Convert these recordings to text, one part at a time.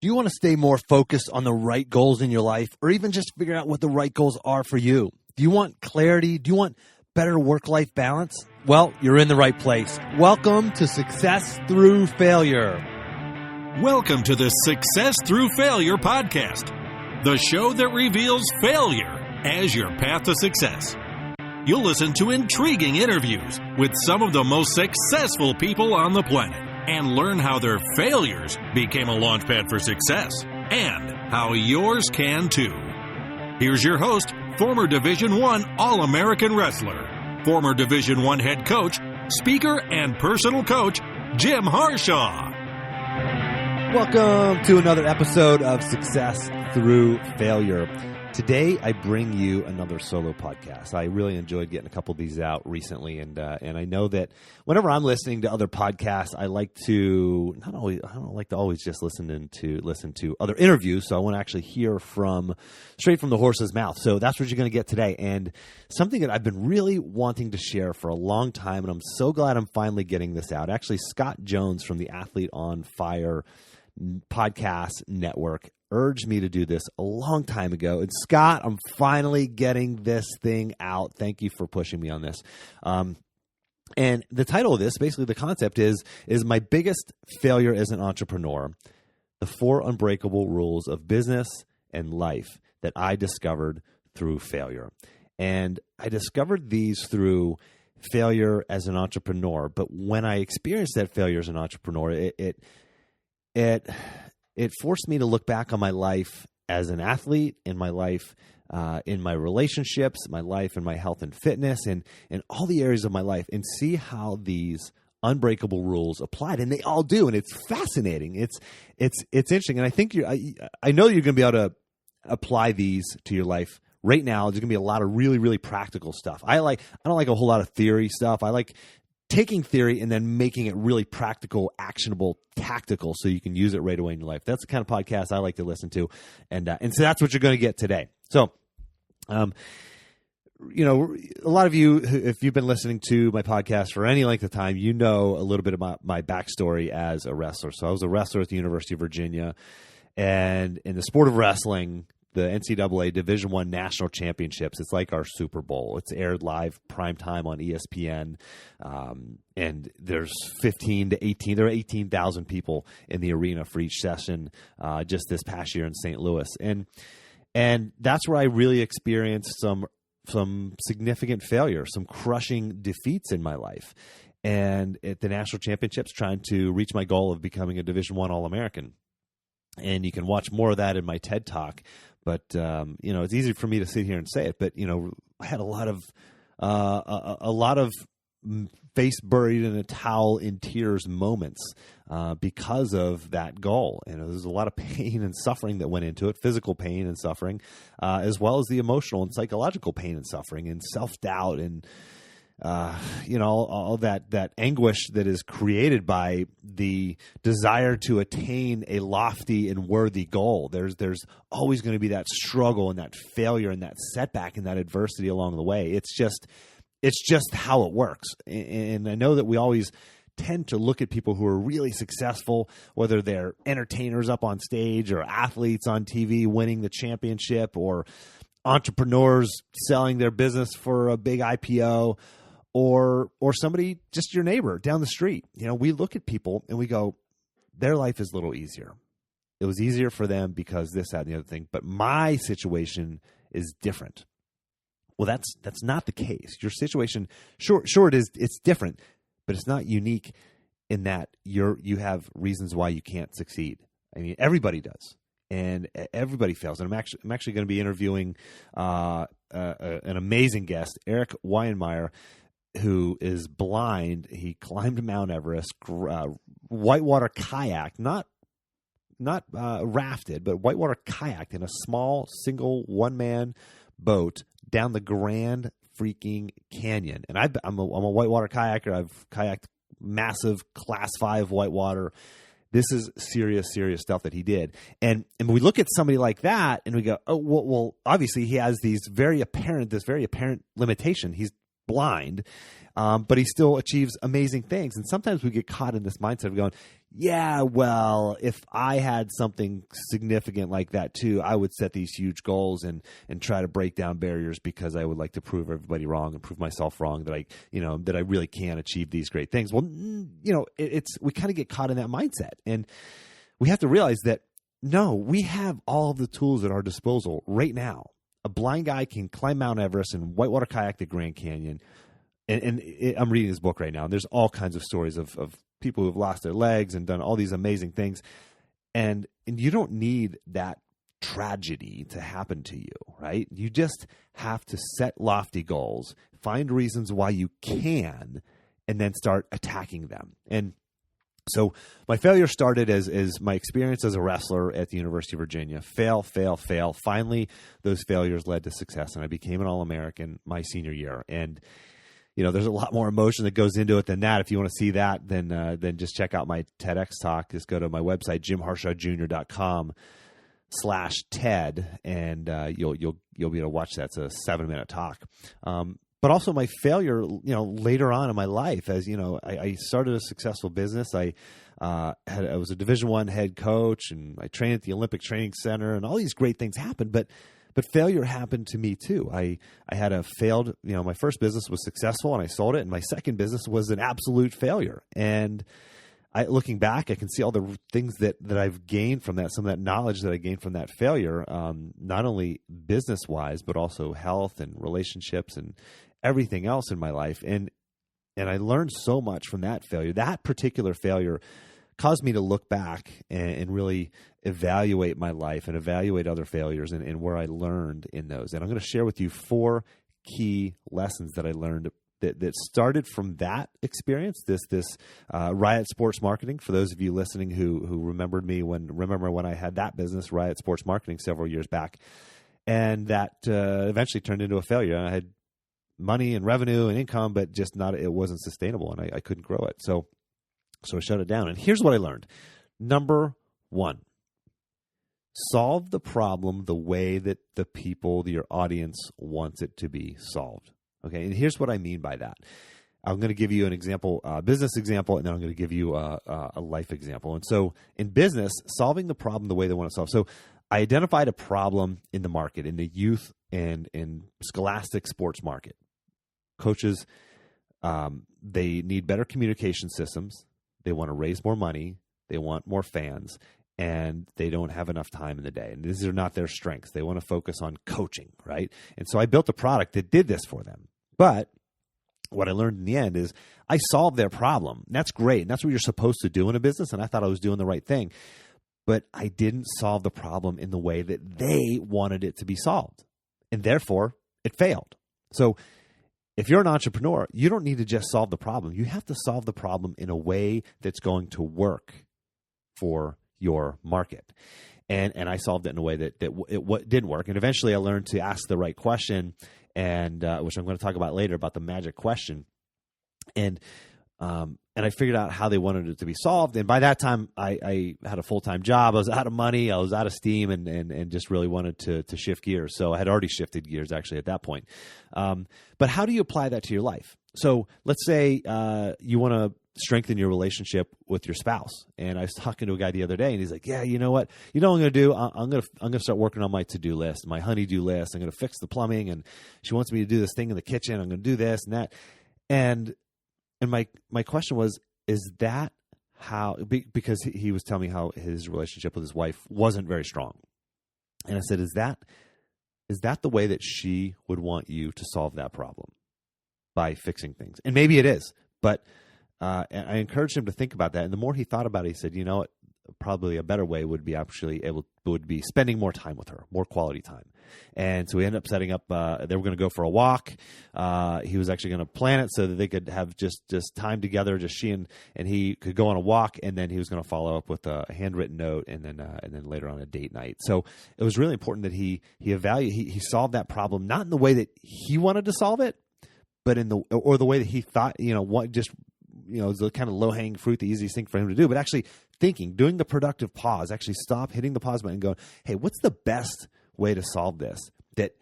Do you want to stay more focused on the right goals in your life, or even just figure out what the right goals are for you? Do you want clarity? Do you want better work-life balance? Well, you're in the right place. Welcome to Success Through Failure. Welcome to the Success Through Failure podcast, the show that reveals failure as your path to success. You'll listen to intriguing interviews with some of the most successful people on the planet and learn how their failures became a launchpad for success and how yours can too. Here's your host, former Division I All-American wrestler, former Division I head coach, speaker, and personal coach, Jim Harshaw. Welcome to another episode of Success Through Failure. Today, I bring you another solo podcast. I really enjoyed getting a couple of these out recently, and I know that whenever I'm listening to other podcasts, I like to I don't like to always just listen to other interviews. So I want to actually hear straight from the horse's mouth. So that's what you're going to get today, and something that I've been really wanting to share for a long time, and I'm so glad I'm finally getting this out. Actually, Scott Jones from the Athlete on Fire podcast network urged me to do this a long time ago. And Scott, I'm finally getting this thing out. Thank you for pushing me on this. And the title of this, basically the concept is my biggest failure as an entrepreneur, the 4 unbreakable rules of business and life that I discovered through failure. And I discovered these through failure as an entrepreneur. But when I experienced that failure as an entrepreneur, it forced me to look back on my life as an athlete, in my life, in my relationships, my life and my health and fitness, and all the areas of my life, and see how these unbreakable rules applied, and they all do, and it's fascinating. It's interesting, and I think I know you're going to be able to apply these to your life right now. There's going to be a lot of really, really practical stuff. I don't like a whole lot of theory stuff. I like taking theory and then making it really practical, actionable, tactical, so you can use it right away in your life. That's the kind of podcast I like to listen to, and so that's what you're going to get today. So, a lot of you, if you've been listening to my podcast for any length of time, you know a little bit about my backstory as a wrestler. So I was a wrestler at the University of Virginia, and in the sport of wrestling, the NCAA Division I National Championships, it's like our Super Bowl. It's aired live prime time on ESPN, and there's 18,000 people in the arena for each session just this past year in St. Louis. And that's where I really experienced some significant failure, some crushing defeats in my life. And at the National Championships, trying to reach my goal of becoming a Division I All-American. And you can watch more of that in my TED Talk. But, it's easy for me to sit here and say it, but, I had a lot of face buried in a towel in tears moments because of that goal. And there's a lot of pain and suffering that went into it, physical pain and suffering, as well as the emotional and psychological pain and suffering and self-doubt and, all that anguish that is created by the desire to attain a lofty and worthy goal. There's always going to be that struggle and that failure and that setback and that adversity along the way. It's just how it works. And I know that we always tend to look at people who are really successful, whether they're entertainers up on stage or athletes on TV winning the championship or entrepreneurs selling their business for a big IPO, or somebody, just your neighbor down the street. We look at people and we go, their life is a little easier. It was easier for them because this, that, and the other thing. But my situation is different. Well, that's not the case. Your situation, sure it is. It's different, but it's not unique in that you have reasons why you can't succeed. I mean, everybody does, and everybody fails. And I'm actually going to be interviewing an amazing guest, Eric Weinmeier, who is blind. He climbed Mount Everest, whitewater kayak, not rafted, but whitewater kayaked in a small single one-man boat down the Grand freaking Canyon. And I'm a whitewater kayaker. I've kayaked massive Class 5 whitewater. This is serious stuff that he did. And we look at somebody like that and we go, oh, well, obviously he has this very apparent limitation. He's blind, but he still achieves amazing things. And sometimes we get caught in this mindset of going, yeah, well, if I had something significant like that too, I would set these huge goals and try to break down barriers because I would like to prove everybody wrong and prove myself wrong that I really can achieve these great things. Well, we kind of get caught in that mindset, and we have to realize that no, we have all of the tools at our disposal right now. A blind guy can climb Mount Everest and whitewater kayak the Grand Canyon. I'm reading this book right now, and there's all kinds of stories of people who've lost their legs and done all these amazing things. And you don't need that tragedy to happen to you, right? You just have to set lofty goals, find reasons why you can, and then start attacking them. And so my failure started as my experience as a wrestler at the University of Virginia. Fail. Finally, those failures led to success, and I became an All-American my senior year. And there's a lot more emotion that goes into it than that. If you want to see that, then just check out my TEDx talk. Just go to my website, jimharshawjr.com/TED, and you'll be able to watch that. It's a 7-minute talk. But also my failure, later on in my life, as I started a successful business. I was a Division I head coach, and I trained at the Olympic Training Center, and all these great things happened. But failure happened to me too. I had a failed, my first business was successful and I sold it. And my second business was an absolute failure. And looking back, I can see all the things that I've gained from that, some of that knowledge that I gained from that failure, not only business wise, but also health and relationships and everything else in my life. And I learned so much from that failure. That particular failure caused me to look back and really evaluate my life and evaluate other failures and where I learned in those. And I'm going to share with you 4 key lessons that I learned that started from that experience, this Riot Sports Marketing. For those of you listening who remember when I had that business, Riot Sports Marketing, several years back, and that eventually turned into a failure. And I had money and revenue and income, but just it wasn't sustainable, and I couldn't grow it. So I shut it down. And here's what I learned. Number 1, solve the problem the way that your audience wants it to be solved. Okay. And here's what I mean by that. I'm going to give you an example, a business example, and then I'm going to give you a life example. And so in business, solving the problem the way they want to solve. So I identified a problem in the market, in the youth and scholastic sports market. Coaches, they need better communication systems. They want to raise more money. They want more fans, and they don't have enough time in the day. And these are not their strengths. They want to focus on coaching, right? And so I built a product that did this for them. But what I learned in the end is I solved their problem. And that's great. And that's what you're supposed to do in a business. And I thought I was doing the right thing. But I didn't solve the problem in the way that they wanted it to be solved. And therefore, it failed. So if you're an entrepreneur, you don't need to just solve the problem. You have to solve the problem in a way that's going to work for your market. And I solved it in a way that it didn't work. And eventually I learned to ask the right question, and which I'm going to talk about later, about the magic question. And I figured out how they wanted it to be solved. And by that time, I had a full-time job. I was out of money. I was out of steam, and just really wanted to shift gears. So I had already shifted gears actually at that point. But how do you apply that to your life? So let's say you want to strengthen your relationship with your spouse. And I was talking to a guy the other day, and he's like, "Yeah, you know what? You know what I'm going to do? I'm going to start working on my to-do list, my honey-do list. I'm going to fix the plumbing, and she wants me to do this thing in the kitchen. I'm going to do this and that." And my question was, is that how, because he was telling me how his relationship with his wife wasn't very strong. And I said, is that the way that she would want you to solve that problem, by fixing things? And maybe it is, but I encouraged him to think about that. And the more he thought about it, he said, you know what, probably a better way would be spending more time with her, more quality time. And so we ended up setting up, they were going to go for a walk. He was actually going to plan it so that they could have just time together, just she and he could go on a walk. And then he was going to follow up with a handwritten note, and then later on a date night. So it was really important that he solved that problem, not in the way that he wanted to solve it, but the way that he thought, it's the kind of low-hanging fruit, the easiest thing for him to do, but actually doing the productive pause, actually stop, hitting the pause button and going, hey, what's the best way to solve this that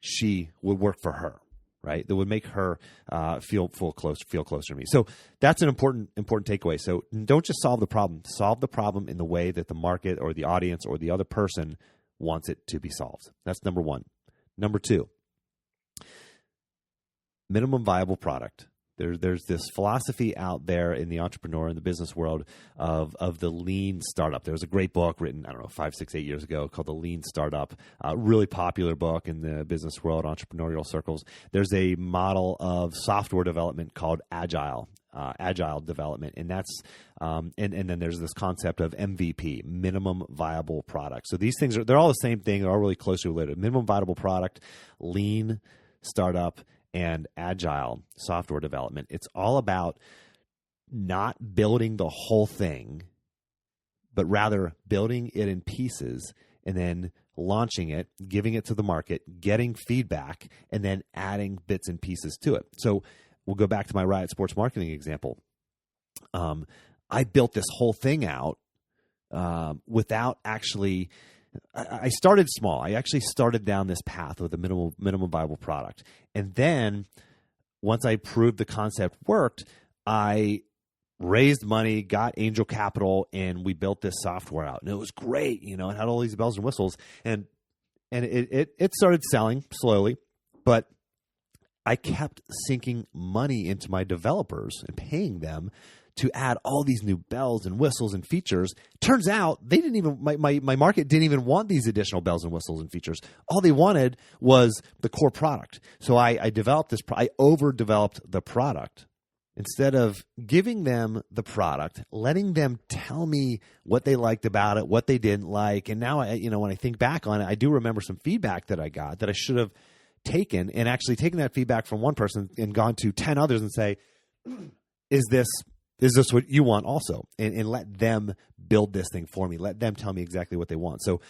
she would work for her, right? That would make her feel closer to me. So that's an important takeaway. So don't just solve the problem. Solve the problem in the way that the market or the audience or the other person wants it to be solved. That's number one. Number two, minimum viable product. There's this philosophy out there in the entrepreneur and the business world of the lean startup. There was a great book written, 5, 6, 8 years ago called The Lean Startup, really popular book in the business world, entrepreneurial circles. There's a model of software development called agile development. And that's, and then there's this concept of MVP, minimum viable product. So these things they're all the same thing. They're all really closely related. Minimum viable product, lean startup, and agile software development. It's all about not building the whole thing, but rather building it in pieces and then launching it, giving it to the market, getting feedback, and then adding bits and pieces to it. So we'll go back to my Riot Sports Marketing example. I built this whole thing out without actually I started small. I actually started down this path with a minimum viable product. And then once I proved the concept worked, I raised money, got angel capital, and we built this software out. And it was great. It had all these bells and whistles. And it started selling slowly, but I kept sinking money into my developers and paying them to add all these new bells and whistles and features. Turns out they didn't even, my market didn't even want these additional bells and whistles and features. All they wanted was the core product. So I developed this, I overdeveloped the product. Instead of giving them the product, letting them tell me what they liked about it, what they didn't like. And now, when I think back on it, I do remember some feedback that I got that I should have taken and actually taken that feedback from one person and gone to 10 others and say, is this what you want also? And let them build this thing for me. Let them tell me exactly what they want. So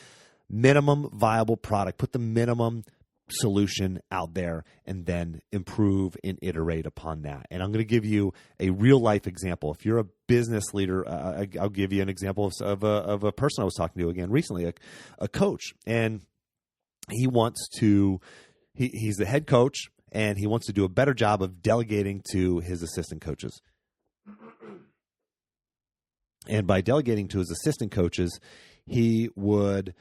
minimum viable product, put the minimum solution out there and then improve and iterate upon that. And I'm going to give you a real life example. If you're a business leader, I'll give you an example of a person I was talking to again recently, a coach. And he wants to, he's the head coach and he wants to do a better job of delegating to his assistant coaches. And by delegating to his assistant coaches, he would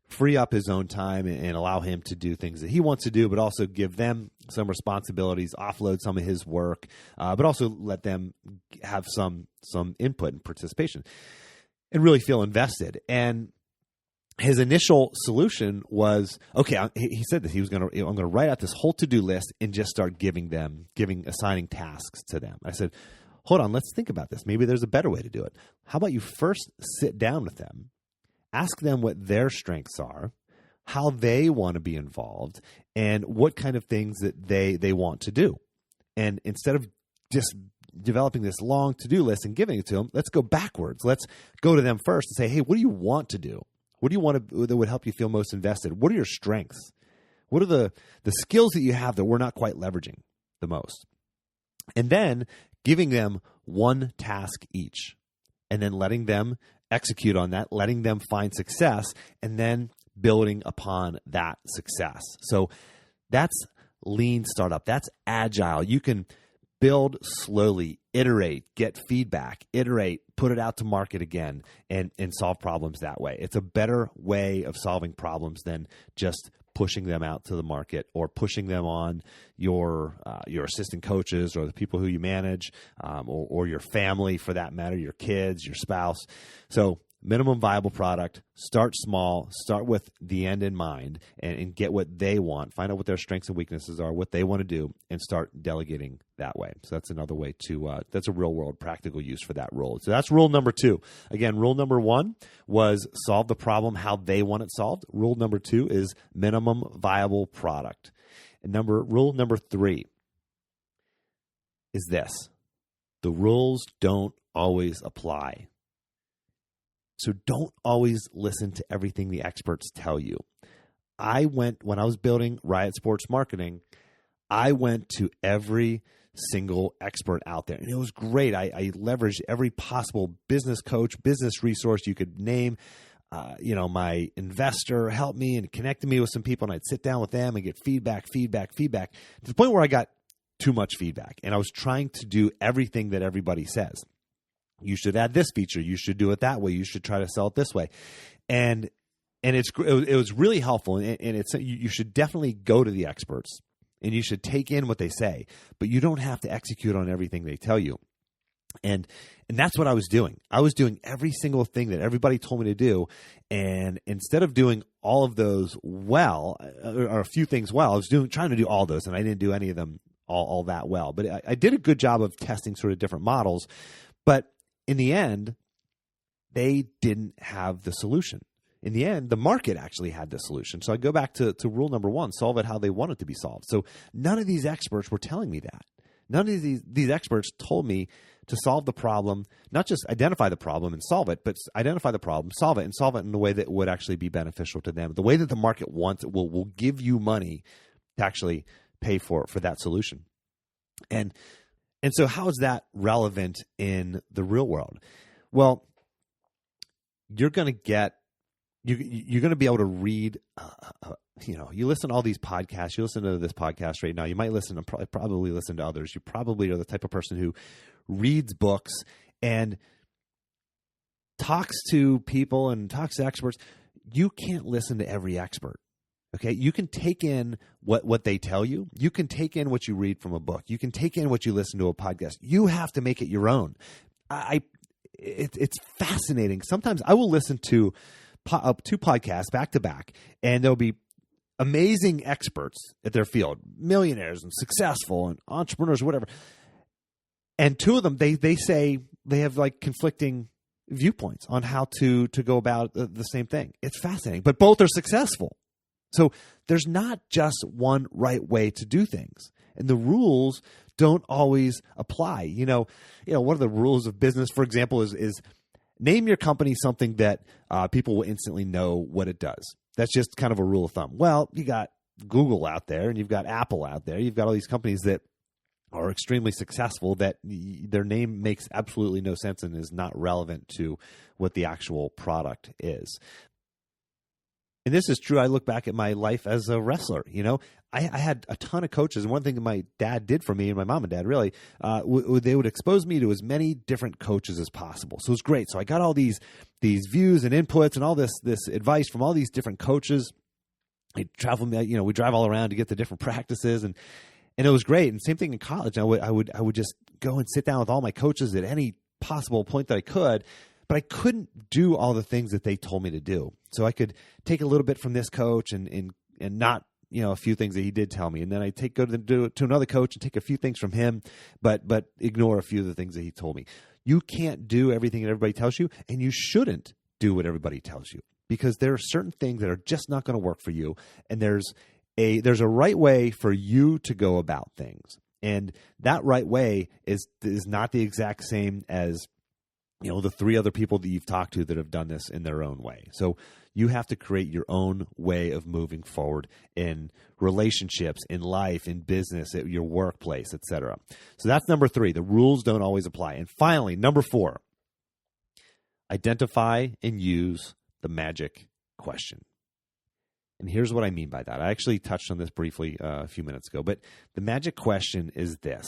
free up his own time and allow him to do things that he wants to do, but also give them some responsibilities, offload some of his work, but also let them have some input and participation and really feel invested. And his initial solution was, okay, he said that I'm going to write out this whole to-do list and just start assigning tasks to them. I said, hold on, let's think about this. Maybe there's a better way to do it. How about you first sit down with them, ask them what their strengths are, how they want to be involved, and what kind of things that they want to do. And instead of just developing this long to-do list and giving it to them, let's go backwards. Let's go to them first and say, hey, what do you want to do? What do you want to that would help you feel most invested? What are your strengths? What are the skills that you have that we're not quite leveraging the most? And then giving them one task each and then letting them execute on that, letting them find success, and then building upon that success. So that's lean startup. That's agile. You can build slowly, iterate, get feedback, iterate, put it out to market again, and solve problems that way. It's a better way of solving problems than just pushing them out to the market or pushing them on your assistant coaches or the people who you manage, or your family for that matter, your kids, your spouse. So minimum viable product, start small, start with the end in mind and get what they want, find out what their strengths and weaknesses are, what they want to do, and start delegating that way. So that's another way that's a real world practical use for that role. So that's rule number 2. Again, rule number 1 was solve the problem how they want it solved. Rule number 2 is minimum viable product. And rule number 3 is this: the rules don't always apply. So don't always listen to everything the experts tell you. When I was building Riot Sports Marketing, I went to every single expert out there. And it was great. I leveraged every possible business coach, business resource you could name. my investor helped me and connected me with some people, and I'd sit down with them and get feedback to the point where I got too much feedback, and I was trying to do everything that everybody says. You should add this feature. You should do it that way. You should try to sell it this way. And it was really helpful. And you should definitely go to the experts, and you should take in what they say, but you don't have to execute on everything they tell you. And that's what I was doing. I was doing every single thing that everybody told me to do. And instead of doing all of those well, or a few things well, I was trying to do all those, and I didn't do any of them all that well. But I did a good job of testing sort of different models. But in the end, they didn't have the solution. In the end, the market actually had the solution. So I go back to rule number one, solve it how they want it to be solved. So none of these experts were telling me that. None of these experts told me to solve the problem, not just identify the problem and solve it, but identify the problem, solve it, and solve it in a way that would actually be beneficial to them. The way that the market wants it will give you money to actually pay for that solution. And so how is that relevant in the real world? Well, you're going to be able to read, you listen to all these podcasts, you listen to this podcast right now, you might probably listen to others. You probably are the type of person who reads books and talks to people and talks to experts. You can't listen to every expert. Okay, you can take in what they tell you. You can take in what you read from a book. You can take in what you listen to a podcast. You have to make it your own. It's fascinating. Sometimes I will listen to two podcasts back to back, and there'll be amazing experts at their field, millionaires and successful and entrepreneurs, whatever. And two of them, they say they have like conflicting viewpoints on how to go about the same thing. It's fascinating, but both are successful. So there's not just one right way to do things, and the rules don't always apply. One of the rules of business, for example, is name your company something that people will instantly know what it does. That's just kind of a rule of thumb. Well, you got Google out there, and you've got Apple out there. You've got all these companies that are extremely successful that their name makes absolutely no sense and is not relevant to what the actual product is. And this is true. I look back at my life as a wrestler. I had a ton of coaches. And one thing that my dad did for me, and my mom and dad really, they would expose me to as many different coaches as possible. So it was great. So I got all these views and inputs and all this advice from all these different coaches. I travel, we drive all around to get the different practices, and it was great. And same thing in college. I would just go and sit down with all my coaches at any possible point that I could. But I couldn't do all the things that they told me to do. So I could take a little bit from this coach and not, a few things that he did tell me. And then I go to another coach and take a few things from him, but ignore a few of the things that he told me. You can't do everything that everybody tells you, and you shouldn't do what everybody tells you, because there are certain things that are just not going to work for you. And there's a right way for you to go about things. And that right way is not the exact same as the three other people that you've talked to that have done this in their own way. So you have to create your own way of moving forward in relationships, in life, in business, at your workplace, etc. So that's number 3. The rules don't always apply. And finally, number 4, identify and use the magic question. And here's what I mean by that. I actually touched on this briefly a few minutes ago, but the magic question is this.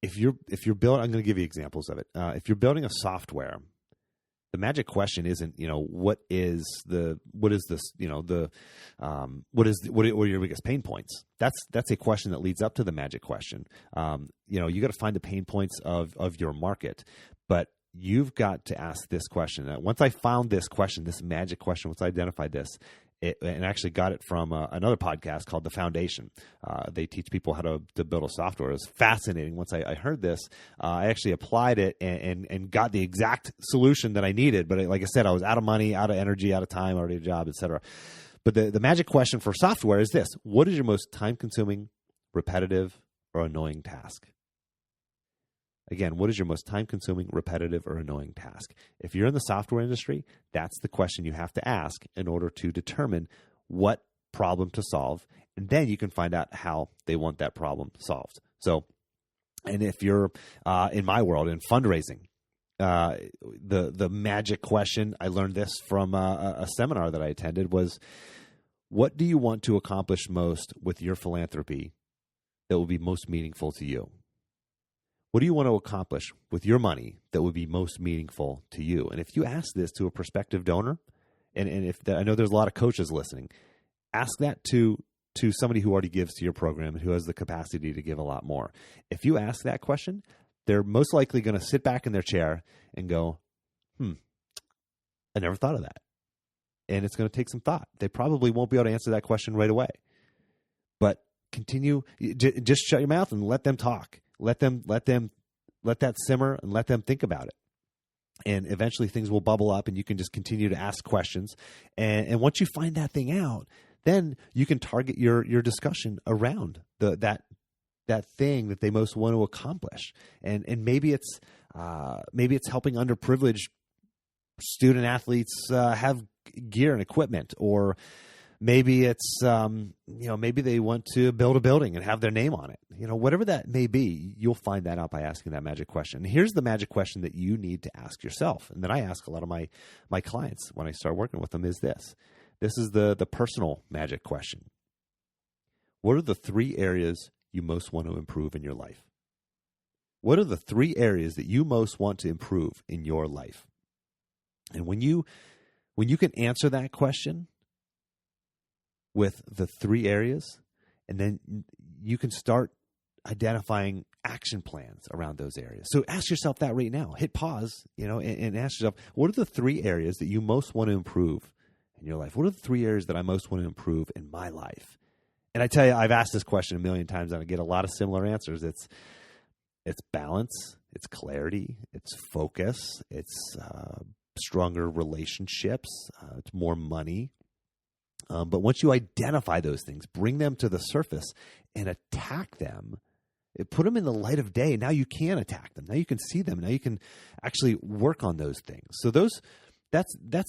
If you're building, I'm going to give you examples of it. If you're building a software, the magic question isn't, what are your biggest pain points? That's a question that leads up to the magic question. You got to find the pain points of your market, but you've got to ask this question. Once I found this question, this magic question, once I identified this, and actually got it from another podcast called The Foundation. They teach people how to build a software. It was fascinating. Once I heard this, I actually applied it and got the exact solution that I needed. But like I said, I was out of money, out of energy, out of time, already a job, etc. But the magic question for software is this: what is your most time-consuming, repetitive, or annoying task? Again, what is your most time-consuming, repetitive, or annoying task? If you're in the software industry, that's the question you have to ask in order to determine what problem to solve, and then you can find out how they want that problem solved. So, and if you're in my world, in fundraising, the magic question, I learned this from a seminar that I attended, was, what do you want to accomplish most with your philanthropy that will be most meaningful to you? What do you want to accomplish with your money that would be most meaningful to you? And if you ask this to a prospective donor, and I know there's a lot of coaches listening, ask that to somebody who already gives to your program and who has the capacity to give a lot more. If you ask that question, they're most likely going to sit back in their chair and go, I never thought of that. And it's going to take some thought. They probably won't be able to answer that question right away. But continue, just shut your mouth and let them talk. Let that simmer and let them think about it. And eventually things will bubble up and you can just continue to ask questions. And once you find that thing out, then you can target your discussion around that thing that they most want to accomplish. And maybe it's helping underprivileged student athletes have gear and equipment, or maybe it's maybe they want to build a building and have their name on it. Whatever that may be, you'll find that out by asking that magic question. And here's the magic question that you need to ask yourself, and that I ask a lot of my clients when I start working with them, is this. This is the personal magic question. What are the 3 areas you most want to improve in your life? What are the 3 areas that you most want to improve in your life? And when you can answer that question with the 3 areas, and then you can start identifying action plans around those areas. So ask yourself that right now. Hit pause, and ask yourself, what are the 3 areas that you most want to improve in your life? What are the 3 areas that I most want to improve in my life? And I tell you, I've asked this question a million times and I get a lot of similar answers. It's balance, it's clarity, it's focus, it's stronger relationships, it's more money. But once you identify those things, bring them to the surface and attack them, put them in the light of day. Now you can attack them. Now you can see them. Now you can actually work on those things. So that's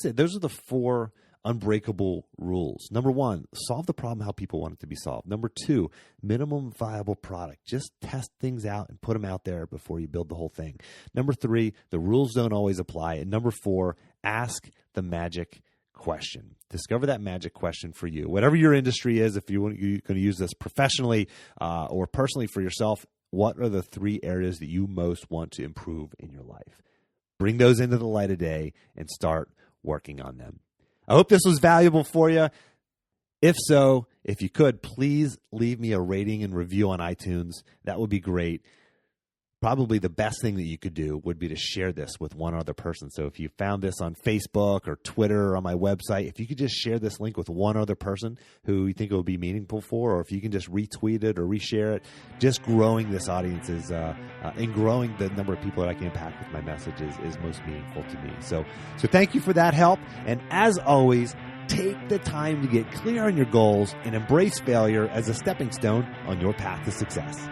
it. Those are the 4 unbreakable rules. Number 1, solve the problem how people want it to be solved. Number 2, minimum viable product. Just test things out and put them out there before you build the whole thing. Number 3, the rules don't always apply. And number 4, ask the magic question. Discover that magic question for you. Whatever your industry is, if you're going to use this professionally or personally for yourself, what are the 3 areas that you most want to improve in your life? Bring those into the light of day and start working on them. I hope this was valuable for you. If so, if you could, please leave me a rating and review on iTunes. That would be great. Probably the best thing that you could do would be to share this with one other person. So if you found this on Facebook or Twitter or on my website, if you could just share this link with one other person who you think it would be meaningful for, or if you can just retweet it or reshare it, just growing this audience is and growing the number of people that I can impact with my message is most meaningful to me. So thank you for that help. And as always, take the time to get clear on your goals and embrace failure as a stepping stone on your path to success.